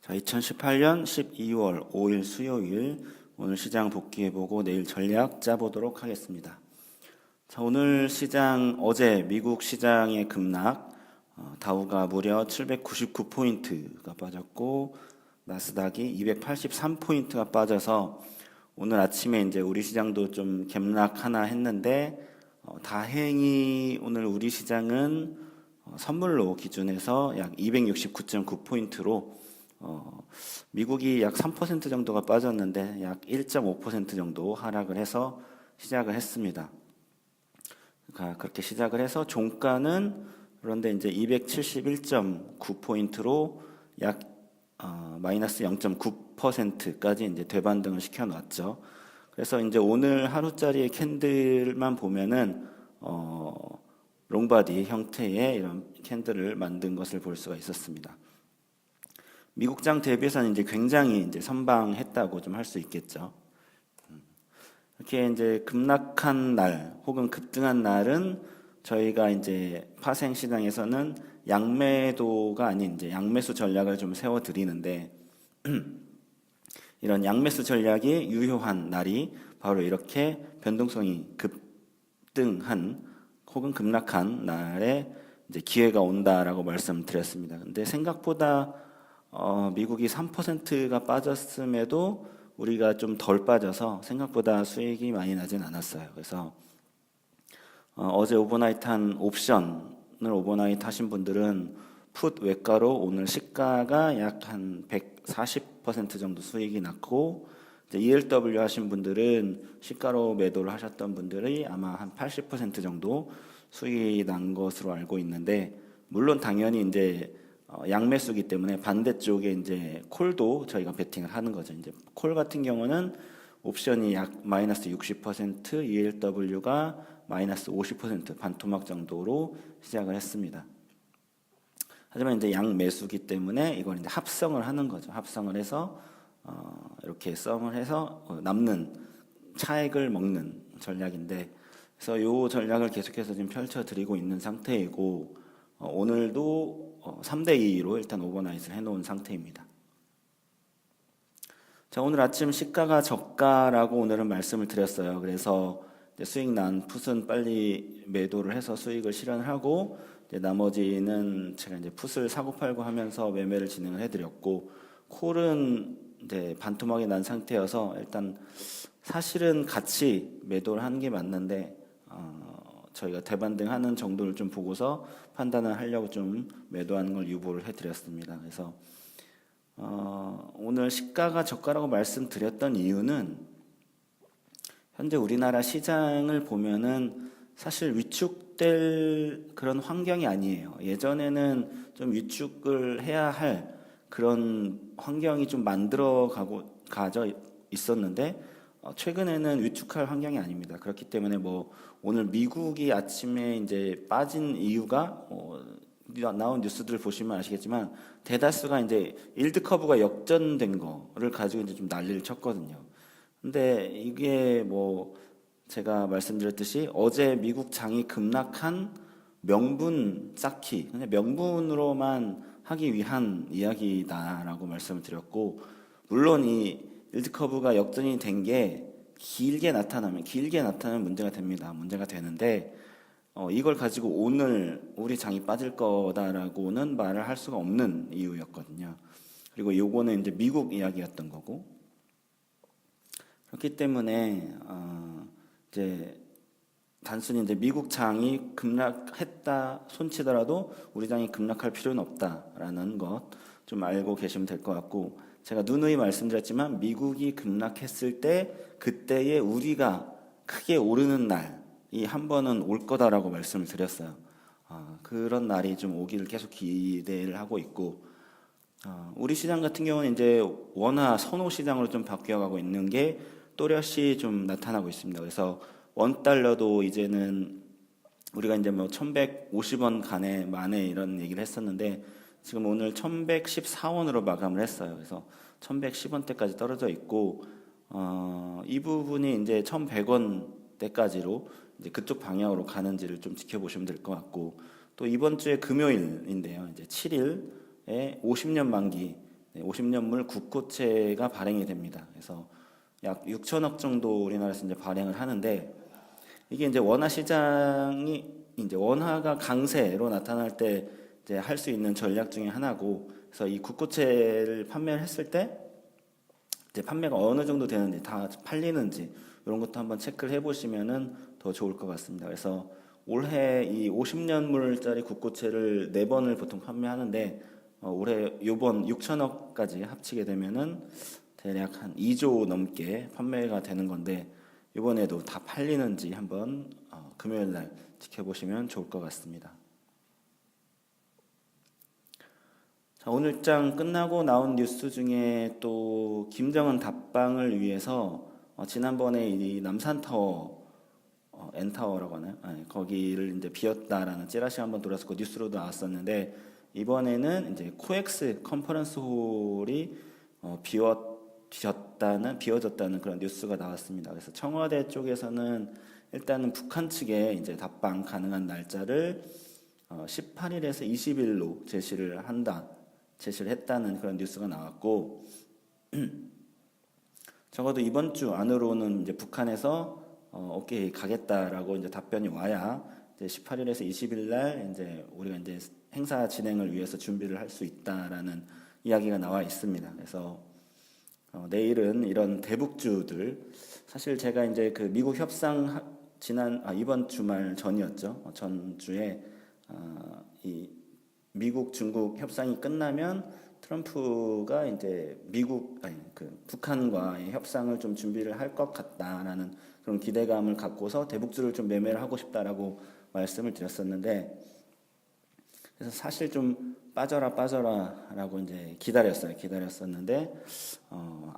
자, 2018년 12월 5일 수요일 오늘 시장 복귀해보고 내일 전략 짜보도록 하겠습니다. 자, 오늘 시장 어제 미국 시장의 급락, 다우가 무려 799포인트가 빠졌고 나스닥이 283포인트가 빠져서 오늘 아침에 이제 우리 시장도 좀 갭락하나 했는데 다행히 오늘 우리 시장은 선물로 기준해서 약 269.9포인트로 미국이 약 3% 정도가 빠졌는데 약 1.5% 정도 하락을 해서 시작을 했습니다. 그렇게 시작을 해서 종가는 그런데 이제 271.9포인트로 약 마이너스 0.9%까지 이제 되반등을 시켜놨죠. 그래서 이제 오늘 하루짜리 캔들만 보면은 롱바디 형태의 이런 캔들을 만든 것을 볼 수가 있었습니다. 미국장 대비해서는 이제 굉장히 이제 선방했다고 좀 할 수 있겠죠. 이렇게 이제 급락한 날 혹은 급등한 날은 저희가 이제 파생 시장에서는 양매도가 아닌 이제 양매수 전략을 좀 세워 드리는데 이런 양매수 전략이 유효한 날이 바로 이렇게 변동성이 급등한 혹은 급락한 날에 이제 기회가 온다라고 말씀드렸습니다. 근데 생각보다 미국이 3%가 빠졌음에도 우리가 좀 덜 빠져서 생각보다 수익이 많이 나진 않았어요. 그래서 어제 오버나이트 한 옵션을 오버나이트 하신 분들은 풋 외가로 오늘 시가가 약 한 140% 정도 수익이 났고 이제 ELW 하신 분들은 시가로 매도를 하셨던 분들이 아마 한 80% 정도 수익이 난 것으로 알고 있는데 물론 당연히 이제 양매수기 때문에 반대쪽에 이제 콜도 저희가 베팅을 하는 거죠. 이제 콜 같은 경우는 옵션이 약 마이너스 60%, ELW가 마이너스 50% 반토막 정도로 시작을 했습니다. 하지만 이제 양매수기 때문에 이걸 이제 합성을 하는 거죠. 합성을 해서 이렇게 썸을 해서 남는 차액을 먹는 전략인데, 그래서 이 전략을 계속해서 지금 펼쳐드리고 있는 상태이고 오늘도 3대2로 일단 오버나잇을 해놓은 상태입니다. 자, 오늘 아침 시가가 저가라고 오늘은 말씀을 드렸어요. 그래서 이제 수익 난 풋은 빨리 매도를 해서 수익을 실현하고 이제 나머지는 제가 이제 풋을 사고 팔고 하면서 매매를 진행을 해드렸고 콜은 이제 반토막이 난 상태여서 일단 사실은 같이 매도를 하는 게 맞는데 저희가 대반등하는 정도를 좀 보고서 판단을 하려고 좀 매도하는 걸 유보를 해드렸습니다. 그래서 오늘 시가가 저가라고 말씀드렸던 이유는 현재 우리나라 시장을 보면은 사실 위축될 그런 환경이 아니에요. 예전에는 좀 위축을 해야 할 그런 환경이 좀 가져 있었는데 최근에는 위축할 환경이 아닙니다. 그렇기 때문에 뭐 오늘 미국이 아침에 이제 빠진 이유가 나온 뉴스들을 보시면 아시겠지만 대다수가 이제 일드 커브가 역전된 거를 가지고 이제 좀 난리를 쳤거든요. 근데 이게 뭐 제가 말씀드렸듯이 어제 미국 장이 급락한 명분 쌓기, 그냥 명분으로만 하기 위한 이야기다라고 말씀을 드렸고, 물론 이 일드 커브가 역전이 된 게 길게 나타나면 문제가 됩니다. 문제가 되는데 이걸 가지고 오늘 우리 장이 빠질 거다라고는 말을 할 수가 없는 이유였거든요. 그리고 요거는 이제 미국 이야기였던 거고, 그렇기 때문에 이제 단순히 이제 미국 장이 급락했다 손치더라도 우리 장이 급락할 필요는 없다라는 것 좀 알고 계시면 될 것 같고, 제가 누누이 말씀드렸지만 미국이 급락했을 때 그때에 우리가 크게 오르는 날이 한 번은 올 거다라고 말씀을 드렸어요. 그런 날이 좀 오기를 계속 기대를 하고 있고, 우리 시장 같은 경우는 이제 원화 선호 시장으로 좀 바뀌어가고 있는 게 또렷이 좀 나타나고 있습니다. 그래서 원달러도 이제는 우리가 이제 뭐 1150원 만에 이런 얘기를 했었는데 지금 오늘 1114원으로 마감을 했어요. 그래서 1110원대까지 떨어져 있고 이 부분이 이제 1100원대까지로 이제 그쪽 방향으로 가는지를 좀 지켜보시면 될 것 같고, 또 이번 주에 금요일인데요. 이제 7일에 50년 만기 50년물 국고채가 발행이 됩니다. 그래서 약 6천억 정도 우리나라에서 이제 발행을 하는데, 이게 이제 원화 시장이 이제 원화가 강세로 나타날 때 이제 할 수 있는 전략 중에 하나고, 그래서 이 국고채를 판매를 했을 때 이제 판매가 어느 정도 되는지, 다 팔리는지 이런 것도 한번 체크를 해보시면은 더 좋을 것 같습니다. 그래서 올해 이 50년물짜리 국고채를 4번을 보통 판매하는데, 올해 요번 6천억까지 합치게 되면은 대략 한 2조 넘게 판매가 되는 건데, 이번에도 다 팔리는지 한번 금요일 날 지켜보시면 좋을 것 같습니다. 자, 오늘 장 끝나고 나온 뉴스 중에 또 김정은 답방을 위해서 지난번에 이 남산타워, N타워라고 하나요? 아니, 거기를 이제 비웠다라는 찌라시 한번 돌았었고 뉴스로도 나왔었는데, 이번에는 이제 코엑스 컨퍼런스 홀이 비워졌다는 그런 뉴스가 나왔습니다. 그래서 청와대 쪽에서는 일단은 북한 측에 이제 답방 가능한 날짜를 18일에서 20일로 제시를 했다는 그런 뉴스가 나왔고, 적어도 이번 주 안으로는 이제 북한에서 오케이 가겠다라고 이제 답변이 와야 이제 18일에서 20일 날 이제 우리가 이제 행사 진행을 위해서 준비를 할 수 있다라는 이야기가 나와 있습니다. 그래서 내일은 이런 대북주들, 사실 제가 이제 그 미국 협상 이번 주말 전이었죠. 전주에 이 미국 중국 협상이 끝나면 트럼프가 이제 북한과의 협상을 좀 준비를 할 것 같다라는 그런 기대감을 갖고서 대북주를 좀 매매를 하고 싶다라고 말씀을 드렸었는데, 그래서 사실 좀 빠져라라고 이제 기다렸었는데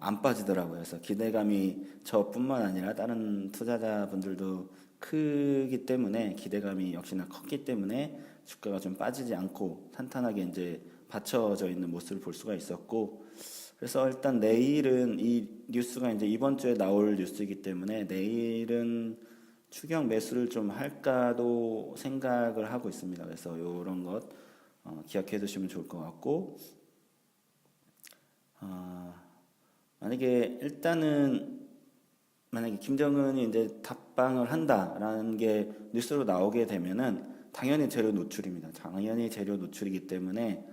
안 빠지더라고요. 그래서 기대감이 저뿐만 아니라 다른 투자자분들도 크기 때문에, 기대감이 역시나 컸기 때문에 주가가 좀 빠지지 않고 탄탄하게 이제 받쳐져 있는 모습을 볼 수가 있었고, 그래서 일단 내일은 이 뉴스가 이제 이번 주에 나올 뉴스이기 때문에 내일은 추경 매수를 좀 할까도 생각을 하고 있습니다. 그래서 이런 것 기억해 두시면 좋을 것 같고, 만약에 김정은이 이제 답방을 한다라는 게 뉴스로 나오게 되면은 당연히 재료 노출입니다. 당연히 재료 노출이기 때문에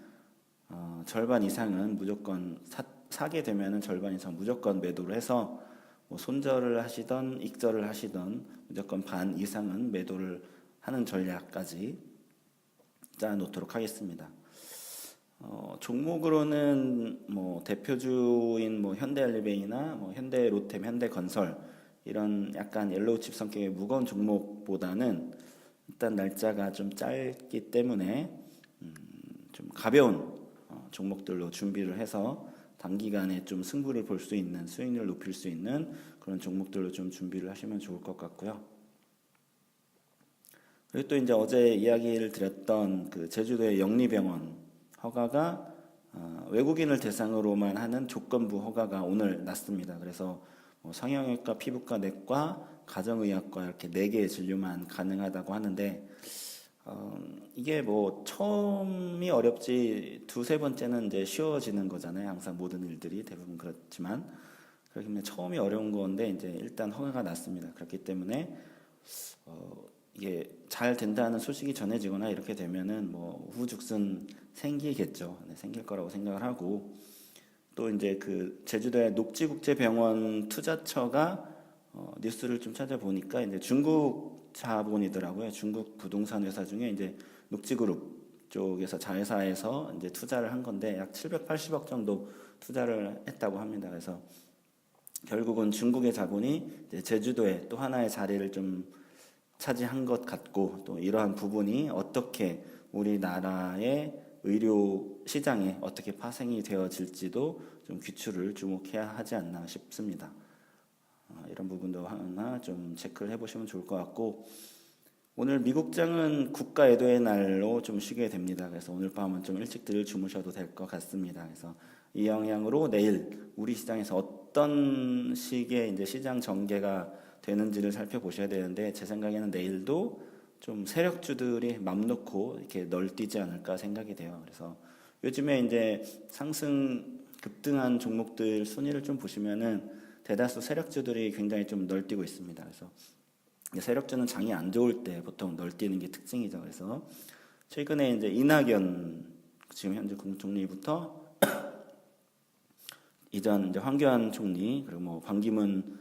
절반 이상은 무조건 사게 되면은 절반 이상 무조건 매도를 해서 뭐 손절을 하시던 익절을 하시던 무조건 반 이상은 매도를 하는 전략까지 짜놓도록 하겠습니다. 종목으로는 뭐 대표주인 뭐 현대엘리베이나 뭐 현대로템, 현대건설 이런 약간 옐로우칩 성격의 무거운 종목보다는 일단 날짜가 좀 짧기 때문에 좀 가벼운 종목들로 준비를 해서 단기간에 좀 승부를 볼 수 있는, 수익률을 높일 수 있는 그런 종목들로 좀 준비를 하시면 좋을 것 같고요. 그리고 또 이제 어제 이야기를 드렸던 그 제주도의 영리병원 허가가 외국인을 대상으로만 하는 조건부 허가가 오늘 났습니다. 그래서 뭐 성형외과, 피부과, 내과, 가정의학과 이렇게 4개의 진료만 가능하다고 하는데, 이게 뭐 처음이 어렵지 두세 번째는 이제 쉬워지는 거잖아요. 항상 모든 일들이 대부분 그렇지만, 그렇기 때문에 처음이 어려운 건데 이제 일단 허가가 났습니다. 그렇기 때문에 이게 잘 된다는 소식이 전해지거나 이렇게 되면은 뭐 후죽순 생기겠죠. 네, 생길 거라고 생각을 하고, 또 이제 그 제주도의 녹지국제병원 투자처가 뉴스를 좀 찾아보니까 이제 중국 자본이더라고요. 중국 부동산 회사 중에 이제 녹지그룹 쪽에서 자회사에서 이제 투자를 한 건데 약 780억 정도 투자를 했다고 합니다. 그래서 결국은 중국의 자본이 이제 제주도에 또 하나의 자리를 좀 차지한 것 같고, 또 이러한 부분이 어떻게 우리나라의 의료 시장에 어떻게 파생이 되어질지도 좀 귀추를 주목해야 하지 않나 싶습니다. 이런 부분도 하나 좀 체크를 해보시면 좋을 것 같고, 오늘 미국장은 국가 애도의 날로 좀 쉬게 됩니다. 그래서 오늘 밤은 좀 일찍들 주무셔도 될 것 같습니다. 그래서 이 영향으로 내일 우리 시장에서 어떤 식의 이제 시장 전개가 되는지를 살펴보셔야 되는데, 제 생각에는 내일도 좀 세력주들이 맘 놓고 이렇게 널뛰지 않을까 생각이 돼요. 그래서 요즘에 이제 상승 급등한 종목들 순위를 좀 보시면은 대다수 세력주들이 굉장히 좀 널뛰고 있습니다. 그래서 세력주는 장이 안 좋을 때 보통 널뛰는 게 특징이죠. 그래서 최근에 이제 이낙연 지금 현재 국무총리부터 이전 이제 황교안 총리 그리고 뭐 반기문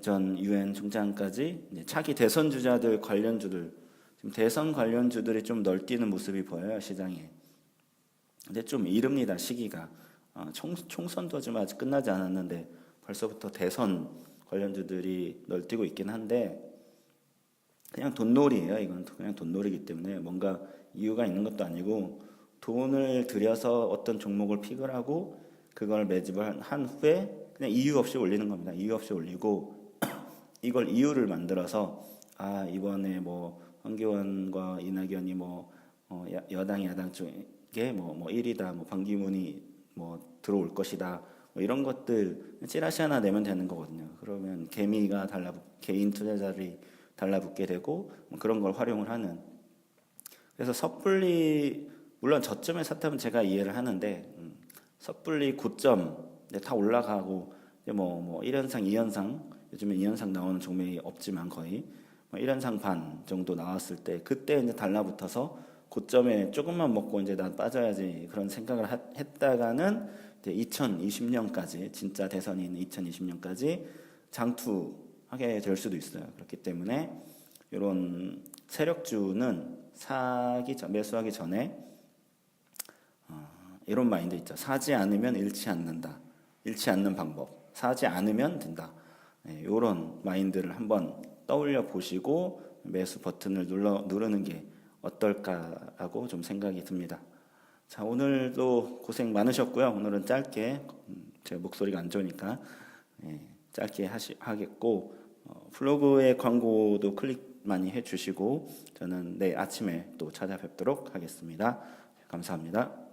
전 유엔 총장까지 이제 차기 대선 주자들 관련주들 지금 대선 관련주들이 좀 널뛰는 모습이 보여요 시장에. 근데 좀 이릅니다 시기가. 총선도 좀 아직 끝나지 않았는데 벌써부터 대선 관련주들이 널뛰고 있긴 한데 그냥 돈놀이에요. 이건 그냥 돈놀이기 때문에 뭔가 이유가 있는 것도 아니고 돈을 들여서 어떤 종목을 픽을 하고 그걸 매집을 한 후에 그냥 이유 없이 올리는 겁니다. 이유 없이 올리고 이걸 이유를 만들어서 이번에 뭐 황교안과 이낙연이 뭐 여당 야당 쪽에 뭐 1위다 뭐 반기문이 뭐 들어올 것이다 뭐 이런 것들 찌라시 하나 내면 되는 거거든요. 그러면 개미가 개인 투자자들이 달라붙게 되고 뭐 그런 걸 활용을 하는. 그래서 섣불리 물론 저점에 샀다면 제가 이해를 하는데 섣불리 고점 다 올라가고 뭐 1연상 2연상 요즘에 2연상 나오는 종목이 없지만 거의 뭐 1연상 반 정도 나왔을 때 그때 이제 달라붙어서 고점에 조금만 먹고 이제 난 빠져야지 그런 생각을 했다가는 이제 2020년까지 진짜 대선이 있는 2020년까지 장투하게 될 수도 있어요. 그렇기 때문에 이런 세력주는 매수하기 전에 이런 마인드 있죠. 사지 않으면 잃지 않는다. 잃지 않는 방법. 사지 않으면 된다. 이런 마인드를 한번 떠올려 보시고 매수 버튼을 누르는 게 어떨까라고 좀 생각이 듭니다. 자, 오늘도 고생 많으셨고요. 오늘은 짧게 제 목소리가 안 좋으니까 짧게 하겠고 블로그의 광고도 클릭 많이 해주시고 저는 내일 아침에 또 찾아뵙도록 하겠습니다. 감사합니다.